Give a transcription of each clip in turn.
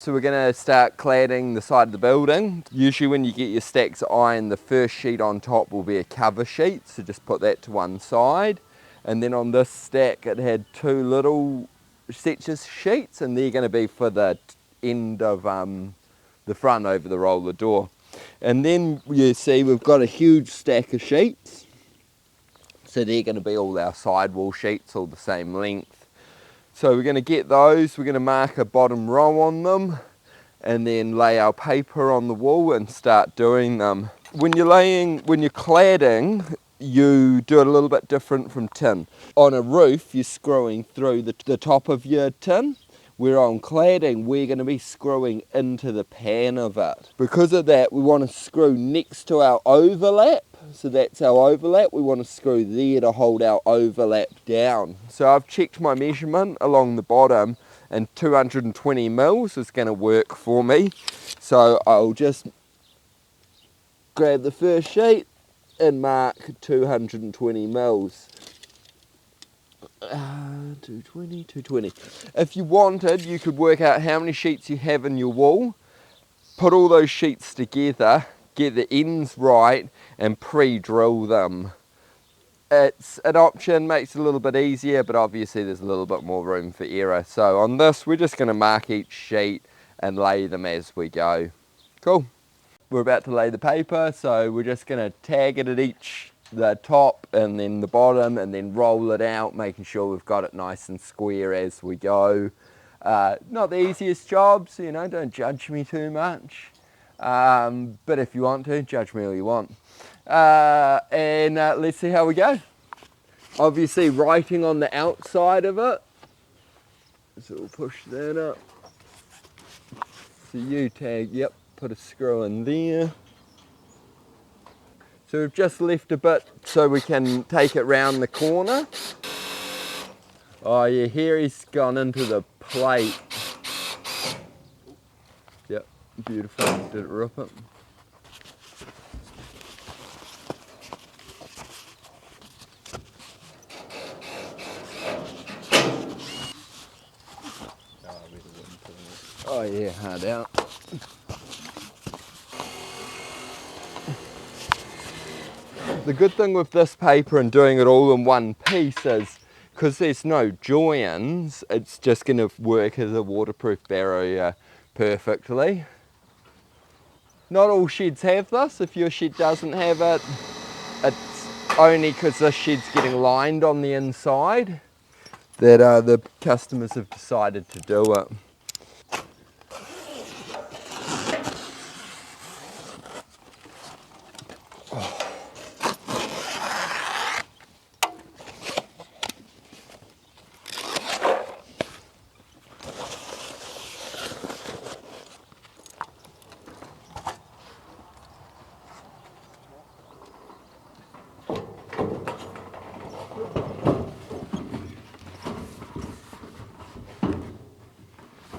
So we're going to start cladding the side of the building. Usually when you get your stacks of iron, the first sheet on top will be a cover sheet, so just put that to one side. And then on this stack it had two little sections sheets, and they're going to be for the end of the front over the roller door. And then you see we've got a huge stack of sheets, so they're going to be all our sidewall sheets, all the same length. So we're going to get those, we're going to mark a bottom row on them, and then lay our paper on the wall and start doing them. When you're cladding, you do it a little bit different from tin. On a roof, you're screwing through the top of your tin, where on cladding, we're going to be screwing into the pan of it. Because of that, we want to screw next to our overlap. So that's our overlap. We want to screw there to hold our overlap down. So I've checked my measurement along the bottom, and 220 mils is going to work for me. So I'll just grab the first sheet and mark 220 mils. 220. If you wanted, you could work out how many sheets you have in your wall, put all those sheets together, get the ends right, and pre-drill them. It's an option, makes it a little bit easier, but obviously there's a little bit more room for error. So on this, we're just going to mark each sheet and lay them as we go. Cool. We're about to lay the paper, so we're just going to tag it at the top and then the bottom, and then roll it out, making sure we've got it nice and square as we go. Not the easiest job, so don't judge me too much. But if you want to, judge me all you want. And let's see how we go. Obviously writing on the outside of it, so we'll push that up. So you tag, yep, put a screw in there. So we've just left a bit so we can take it round the corner. Oh yeah, here he's gone into the plate. Yep, beautiful, did it rip it? Oh yeah, hard out. The good thing with this paper and doing it all in one piece is, because there's no joins, it's just going to work as a waterproof barrier perfectly. Not all sheds have this. If your shed doesn't have it, it's only because this shed's getting lined on the inside that the customers have decided to do it.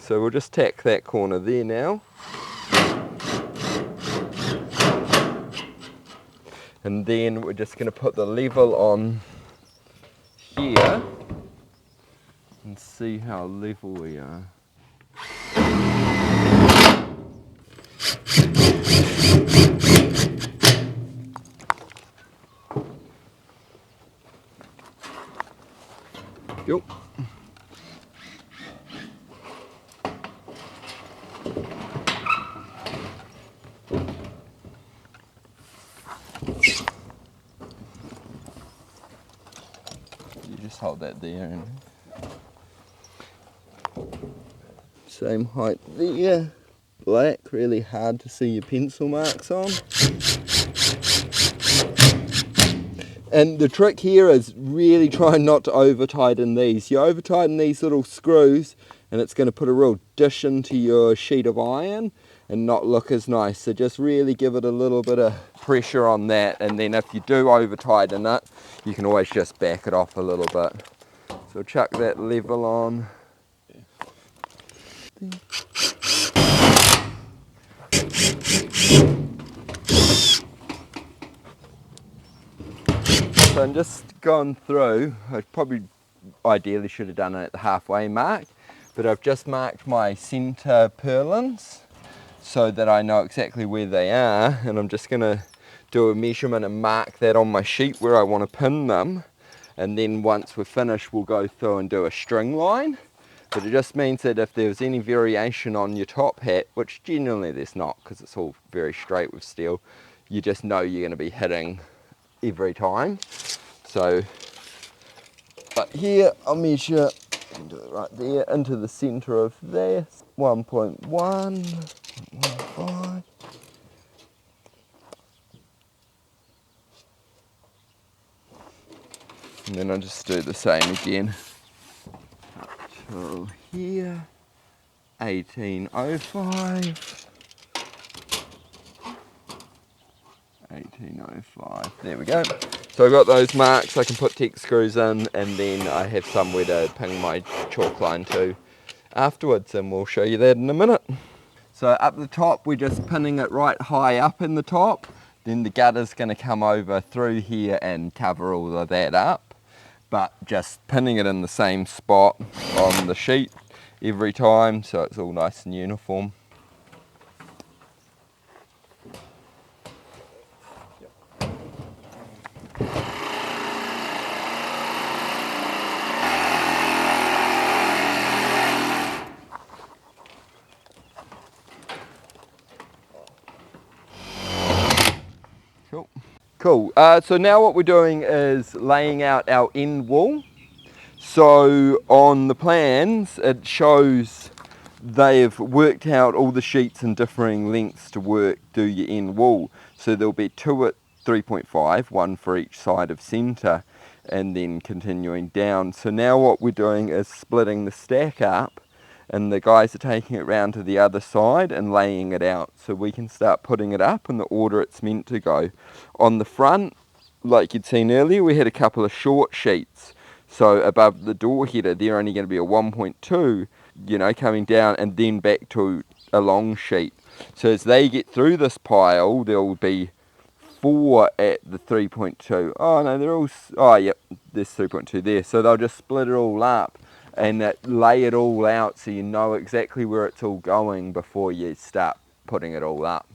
So we'll just tack that corner there now. And then we're just going to put the level on here and see how level we are. Yep. You just hold that there and same height there. Black, really hard to see your pencil marks on. And the trick here is really trying not to over tighten these. You over tighten these little screws and it's going to put a real dish into your sheet of iron and not look as nice. So just really give it a little bit of pressure on that, and then if you do over tighten it, you can always just back it off a little bit. So chuck that level on. So I'm just gone through, I probably ideally should have done it at the halfway mark, but I've just marked my centre purlins so that I know exactly where they are, and I'm just going to do a measurement and mark that on my sheet where I want to pin them, and then once we're finished we'll go through and do a string line. But it just means that if there's any variation on your top hat, which generally there's not because it's all very straight with steel, you just know you're going to be hitting every time. So, but here I'll measure, do it right there, into the centre of there, 1.1, 1.15. And then I'll just do the same again. Up to here, 1805. 1805, there we go. So I've got those marks, I can put Tex screws in, and then I have somewhere to ping my chalk line to afterwards, and we'll show you that in a minute. So up the top, we're just pinning it right high up in the top, then the gutter's going to come over through here and cover all of that up, but just pinning it in the same spot on the sheet every time, so it's all nice and uniform. Cool, so now what we're doing is laying out our end wall. So on the plans it shows they've worked out all the sheets in differing lengths to do your end wall. So there'll be 2 at 3.5, 1 for each side of centre, and then continuing down. So now what we're doing is splitting the stack up, and the guys are taking it round to the other side and laying it out so we can start putting it up in the order it's meant to go. On the front, like you'd seen earlier, we had a couple of short sheets. So above the door header, they're only going to be a 1.2, you know, coming down and then back to a long sheet. So as they get through this pile, there'll be 4 at the 3.2. Oh no, they're all, oh yep, there's 3.2 there. So they'll just split it all up and lay it all out so you know exactly where it's all going before you start putting it all up.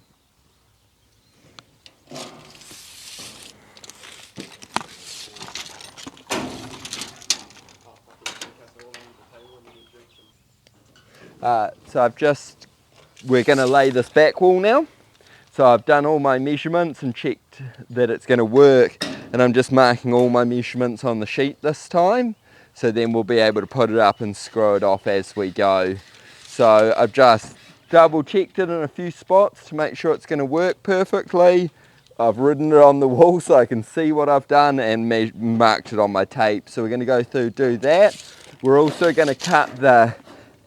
So we're going to lay this back wall now. So I've done all my measurements and checked that it's going to work, and I'm just marking all my measurements on the sheet this time, so then we'll be able to put it up and screw it off as we go. So I've just double checked it in a few spots to make sure it's going to work perfectly. I've written it on the wall so I can see what I've done and marked it on my tape. So we're going to go through do that. We're also going to cut the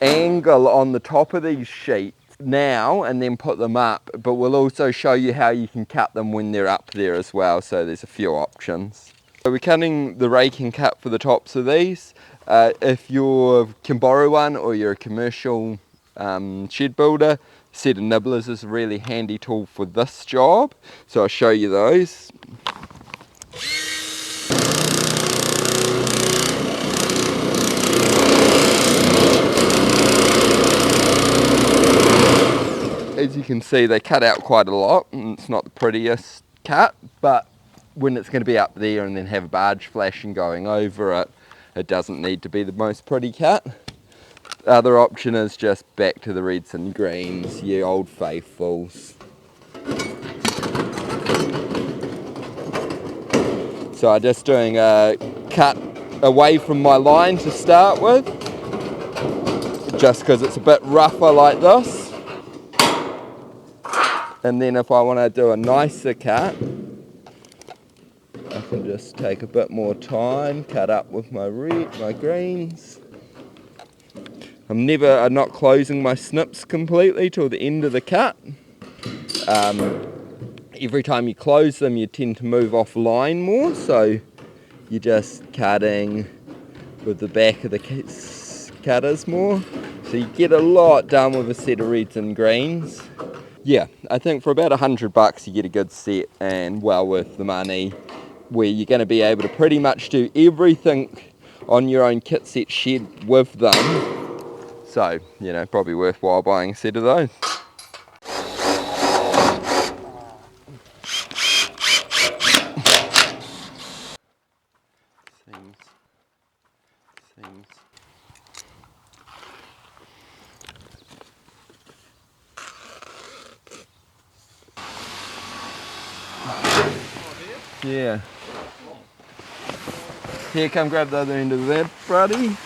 angle on the top of these sheets now and then put them up, but we'll also show you how you can cut them when they're up there as well, so there's a few options. So we're cutting the raking cut for the tops of these. If you can borrow one or you're a commercial shed builder, set of nibblers is a really handy tool for this job, so I'll show you those. As you can see, they cut out quite a lot, and it's not the prettiest cut, but when it's going to be up there and then have a barge flashing going over it, it doesn't need to be the most pretty cut. The other option is just back to the reds and greens, ye old faithfuls. So I'm just doing a cut away from my line to start with, just because it's a bit rougher like this. And then if I want to do a nicer cut, I can just take a bit more time, cut up with my greens. I'm not closing my snips completely till the end of the cut. Every time you close them, you tend to move off line more, so you're just cutting with the back of the cutters more. So you get a lot done with a set of reds and greens. Yeah, I think for about $100 you get a good set and well worth the money, where you're going to be able to pretty much do everything on your own kit set shed with them. So, you know, probably worthwhile buying a set of those. Seams. Yeah. Here, come grab the other end of that, buddy.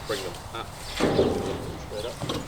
Bring them up. Straight up.